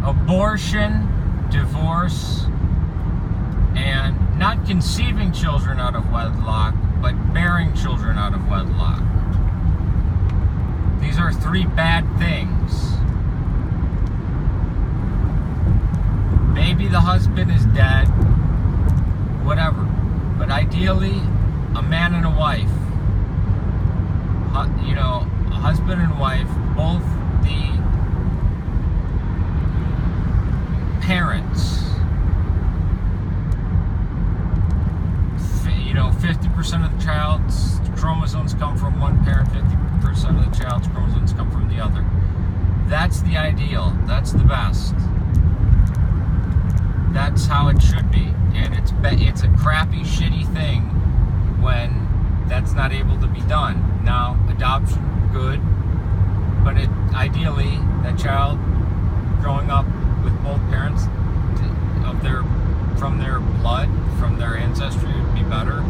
abortion, divorce, and not conceiving children out of wedlock, but bearing children out of wedlock. These are three bad things. Maybe the husband is dead, whatever. But ideally, a man and a wife, a husband and wife, both the parents, 50% of the child's chromosomes come from one parent, 50% of the child's chromosomes come from the other. That's the ideal. That's the best. That's how it should be. And it's a crappy, shitty thing when that's not able to be done. Now, adoption, good, but ideally, that child growing up with both parents from their blood, from their ancestry, would be better.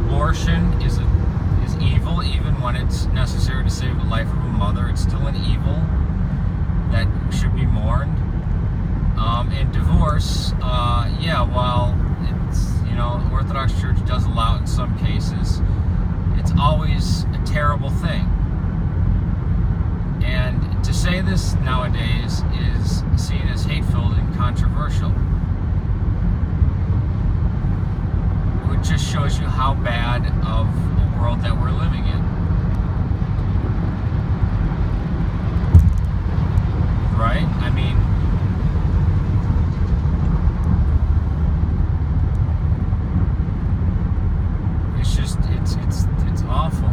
Abortion is evil, even when it's necessary to save the life of a mother. It's still an evil that should be mourned. And divorce, while it's, the Orthodox Church does allow it in some cases, it's always a terrible thing. And to say this nowadays is seen as hate-filled and controversial. It just shows you how bad of a world that we're living in. Right? I mean, it's awful.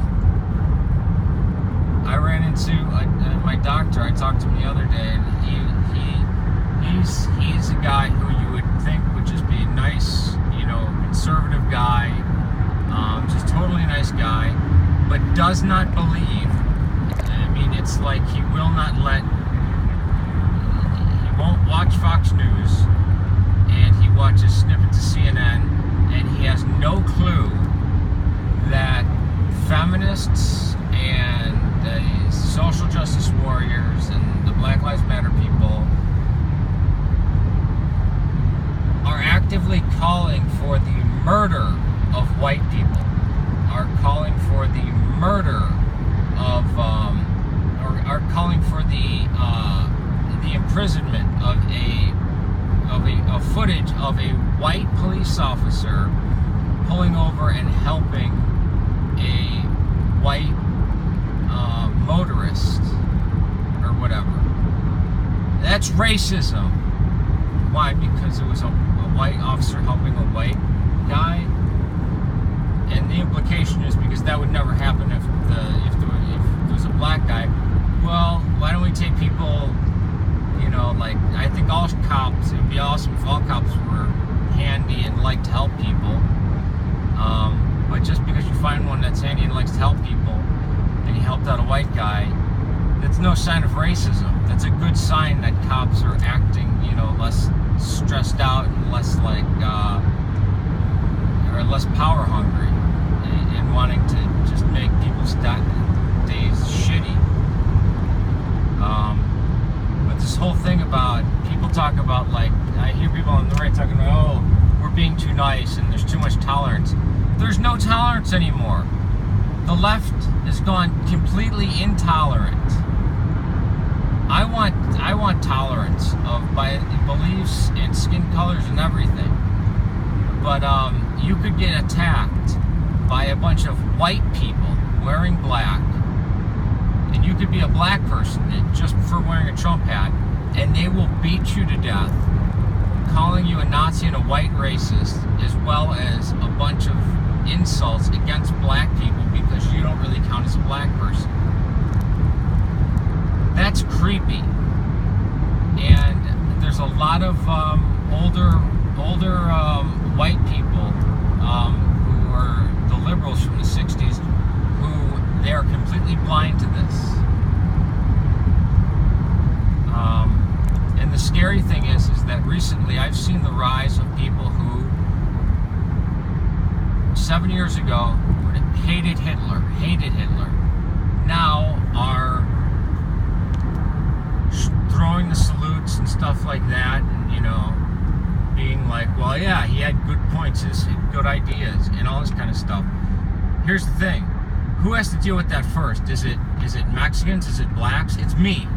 I ran into my doctor. I talked to him the other day, and he's a guy who you would think would just be a nice, conservative guy, just totally nice guy, but does not believe. I mean, it's like he won't watch Fox News, and he watches snippets of CNN, and he has no clue that feminists and the social justice warriors and the Black Lives Matter people are actively calling for the murder of white people, are calling for the murder of, are calling for the imprisonment of a footage of a white police officer pulling over and helping a white motorist or whatever. That's racism. Why? Because it was a white officer helping a white guy, and the implication is because that would never happen if there was a black guy. Well, why don't we take people? Like, I think all cops. It would be awesome if all cops were handy and like to help people. But just because you find one that's handy and likes to help people, and he helped out a white guy, that's no sign of racism. That's a good sign that cops are acting, less stressed out and less or less power hungry, and wanting to just make people's days shitty. But this whole thing about, people talk about, like, I hear people on the right talking about, we're being too nice and there's too much tolerance. There's no tolerance anymore. The left has gone completely intolerant. I want tolerance by beliefs and skin colors and everything. But you could get attacked by a bunch of white people wearing black, and you could be a black person just for wearing a Trump hat, and they will beat you to death, calling you a Nazi and a white racist, as well as a bunch of insults against black people because you don't really count as a black person. That's creepy. And there's a lot of older white people who are the liberals from the 60s who they are completely blind to this. And the scary thing is that recently I've seen the rise of people who 7 years ago hated Hitler, now are throwing the salutes and stuff stuff like that, and being like, well, yeah, he had good points, good ideas, and all this kind of stuff. Here's the thing: who has to deal with that first? Is it Mexicans? Is it blacks? It's me,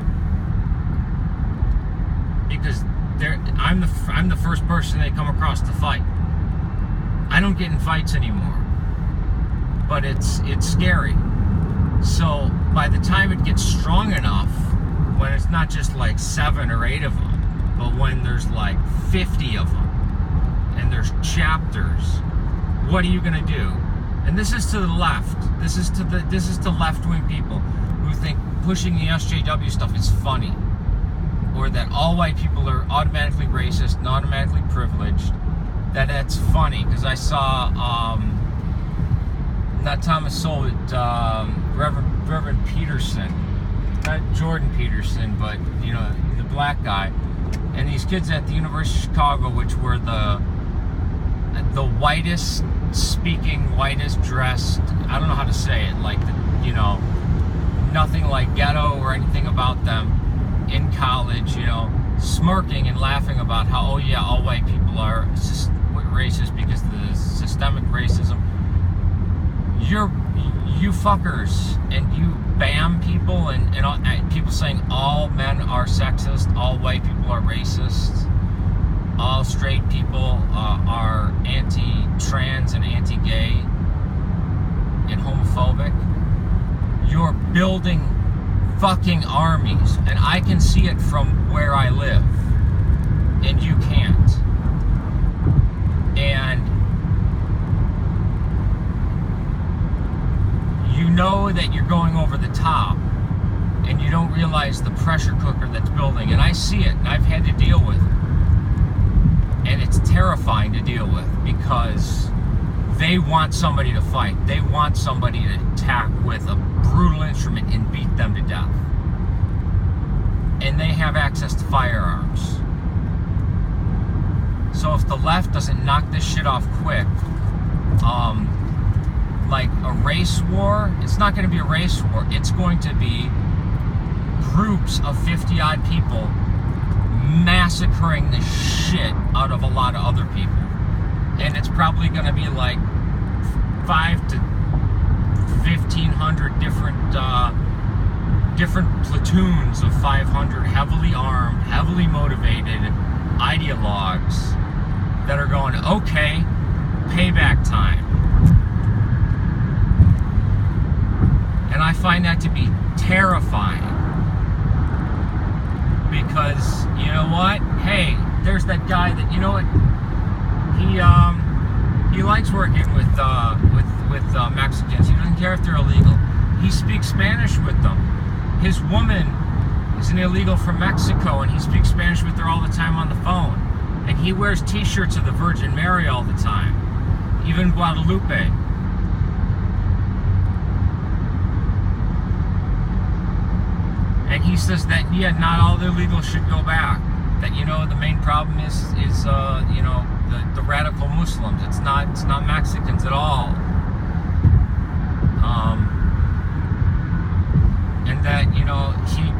because I'm the first person they come across to fight. I don't get in fights anymore, but it's scary. So by the time it gets strong enough, when it's not just like 7 or 8 of them, but when there's like 50 of them, and there's chapters, what are you gonna do? And this is to the left. This is to left-wing people who think pushing the SJW stuff is funny, or that all white people are automatically racist and automatically privileged. That's funny, because I saw not Thomas Sowell, Reverend Peterson, not Jordan Peterson, but the black guy, and these kids at the University of Chicago, which were the whitest speaking, whitest dressed, I don't know how to say it, like nothing like ghetto or anything about them in college, smirking and laughing about how, oh yeah, all white people are racist because of the systemic racism. You fuckers, and you BAM people, and people saying all men are sexist, all white people are racist, all straight people are anti-trans and anti-gay and homophobic. You're building fucking armies, and I can see it from where I live, and you can't. And you know that you're going over the top, and you don't realize the pressure cooker that's building. And I see it, and I've had to deal with it. And it's terrifying to deal with, because they want somebody to fight. They want somebody to attack with a brutal instrument and beat them to death. And they have access to firearms. So if the left doesn't knock this shit off quick, like a race war, it's not going to be a race war. It's going to be groups of 50-odd people massacring the shit out of a lot of other people. And it's probably going to be like 5 to 1,500 different platoons of 500 heavily armed, heavily motivated ideologues that are going, okay, payback time. And I find that to be terrifying, because you know what? Hey, there's that guy that, you know what? He likes working with Mexicans. He doesn't care if they're illegal. He speaks Spanish with them. His woman is an illegal from Mexico, and he speaks Spanish with her all the time on the phone. And he wears T-shirts of the Virgin Mary all the time, even Guadalupe. And he says that, yeah, not all the illegals should go back. That, the main problem is the radical Muslims. It's not Mexicans at all. And that, he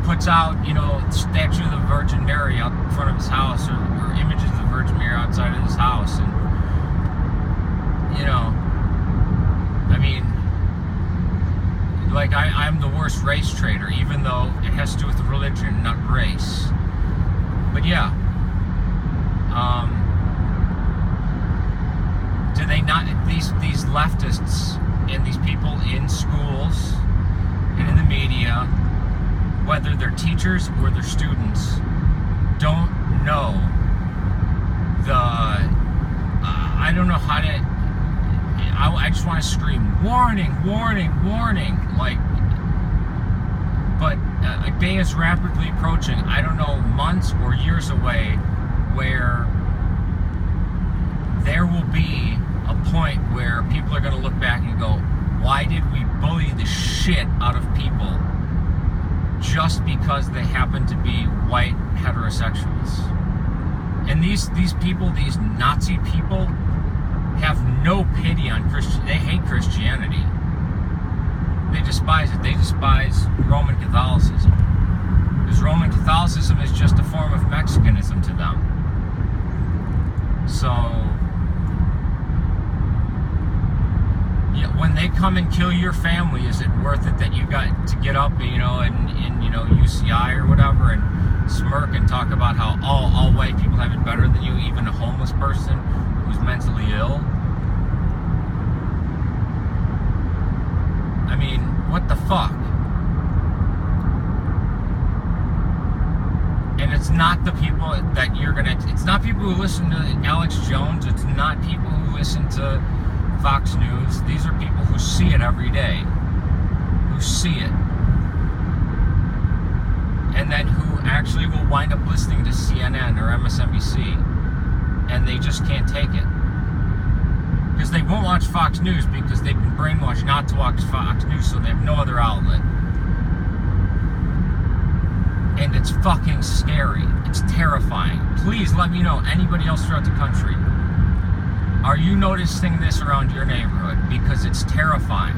puts out, statue of the Virgin Mary out in front of his house, or images of the Virgin Mary outside of his house. And, like, I'm the worst race traitor, even though it has to do with religion, not race. But yeah, do they not, these leftists and these people in schools and in the media, whether they're teachers or they're students, don't know I don't know how to, I just want to scream, warning, warning, warning, like, but a day is rapidly approaching, I don't know, months or years away, where there will be a point where people are going to look back and go, why did we bully the shit out of people just because they happen to be white heterosexuals? And these people, these Nazi people, have no pity on Christian. They hate Christianity. They despise it. They despise Roman Catholicism. Because Roman Catholicism is just a form of Mexican. come and kill your family, is it worth it that you got to get up, in UCI or whatever and smirk and talk about how all white people have it better than you, even a homeless person who's mentally ill? I mean, what the fuck? And it's not the people that it's not people who listen to Alex Jones, it's not people who listen to Fox News. These are people who see it every day, who see it, and then who actually will wind up listening to CNN or MSNBC, and they just can't take it. Because they won't watch Fox News because they've been brainwashed not to watch Fox News, so they have no other outlet. And it's fucking scary. It's terrifying. Please let me know, anybody else throughout the country, are you noticing this around your neighborhood? Because it's terrifying.